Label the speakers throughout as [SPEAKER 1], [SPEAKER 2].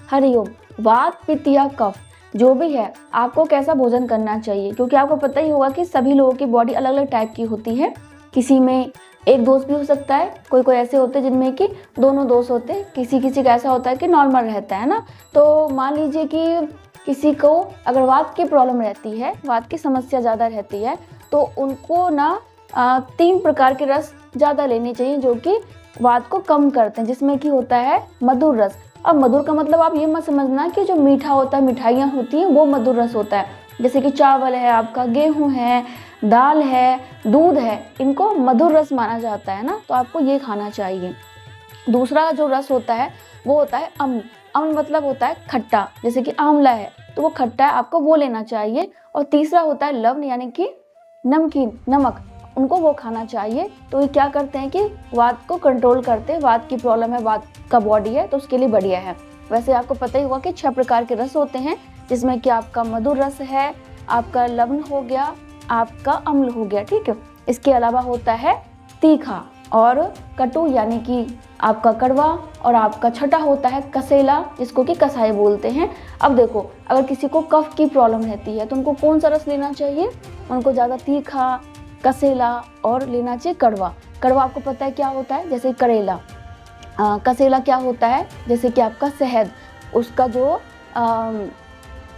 [SPEAKER 1] हरिओम। वात, पित्त या कफ जो भी है, आपको कैसा भोजन करना चाहिए, क्योंकि आपको पता ही होगा कि सभी लोगों की बॉडी अलग अलग टाइप की होती है। किसी में एक दोष भी हो सकता है, कोई कोई ऐसे होते हैं जिनमें कि दोनों दोष होते हैं, किसी किसी का ऐसा होता है कि नॉर्मल रहता है ना। तो मान लीजिए कि किसी को अगर वात की प्रॉब्लम रहती है, वात की समस्या ज़्यादा रहती है, तो उनको ना 3 प्रकार के रस ज़्यादा लेने चाहिए जो कि वात को कम करते हैं, जिसमें कि होता है मधुर रस। अब मधुर का मतलब आप ये मत समझना कि जो मीठा होता है, मिठाइयाँ होती हैं, वो मधुर रस होता है। जैसे कि चावल है आपका, गेहूँ है, दाल है, दूध है, इनको मधुर रस माना जाता है ना, तो आपको ये खाना चाहिए। दूसरा जो रस होता है वो होता है अम्ल। अम्ल मतलब होता है खट्टा, जैसे कि आंवला है तो वो खट्टा है, आपको वो लेना चाहिए। और तीसरा होता है लवण, यानी कि नमकीन, नमक, उनको वो खाना चाहिए। तो ये क्या करते हैं कि वात को कंट्रोल करते हैं। वात की प्रॉब्लम है, वात का बॉडी है, तो उसके लिए बढ़िया है। वैसे आपको पता ही होगा कि 6 प्रकार के रस होते हैं, जिसमें कि आपका मधुर रस है, आपका लवण हो गया, आपका अम्ल हो गया, ठीक है। इसके अलावा होता है तीखा और कटु, यानी कि आपका कड़वा, और आपका छठा होता है कसेला, जिसको कि कसाई बोलते हैं। अब देखो, अगर किसी को कफ की प्रॉब्लम रहती है तो उनको कौन सा रस लेना चाहिए? उनको ज़्यादा तीखा, कसेला और लेना चाहिए कड़वा। कड़वा आपको पता है क्या होता है, जैसे करेला। कसेला क्या होता है, जैसे कि आपका शहद, उसका जो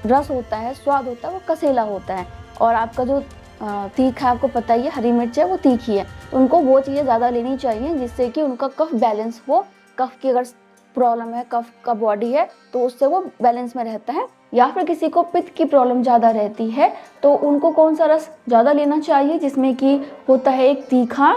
[SPEAKER 1] रस होता है, स्वाद होता है, वो कसेला होता है। और आपका जो तीखा, आपको पता ही है, हरी मिर्च है, वो तीखी है, तो उनको वो चीज़ें ज़्यादा लेनी चाहिए, जिससे कि उनका कफ बैलेंस हो। कफ की अगर प्रॉब्लम है, कफ का बॉडी है, तो उससे वो बैलेंस में रहता है। या फिर किसी को पित्त की प्रॉब्लम ज़्यादा रहती है, तो उनको कौन सा रस ज़्यादा लेना चाहिए, जिसमें कि होता है एक तीखा,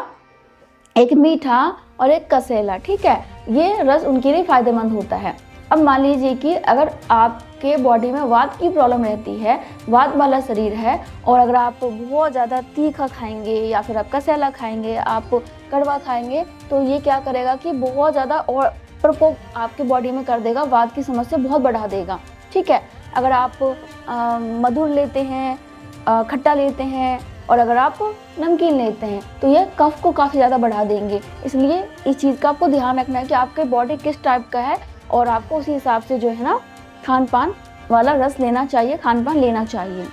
[SPEAKER 1] एक मीठा और एक कसेला, ठीक है। ये रस उनके लिए फ़ायदेमंद होता है। अब मान लीजिए कि अगर आपके बॉडी में वात की प्रॉब्लम रहती है, वात वाला शरीर है, और अगर आप बहुत ज़्यादा तीखा खाएंगे या फिर आप कसेला खाएंगे, आप कड़वा खाएंगे, तो ये क्या करेगा कि बहुत ज़्यादा और प्रकोप आपके बॉडी में कर देगा, वात की समस्या बहुत बढ़ा देगा, ठीक है। अगर आप मधुर लेते हैं, खट्टा लेते हैं, और अगर आप नमकीन लेते हैं, तो ये कफ को काफ़ी ज़्यादा बढ़ा देंगे। इसलिए इस चीज़ का आपको ध्यान रखना है कि आपके बॉडी किस टाइप का है, और आपको उसी हिसाब से जो है ना खान पान वाला रस लेना चाहिए, खान पान लेना चाहिए।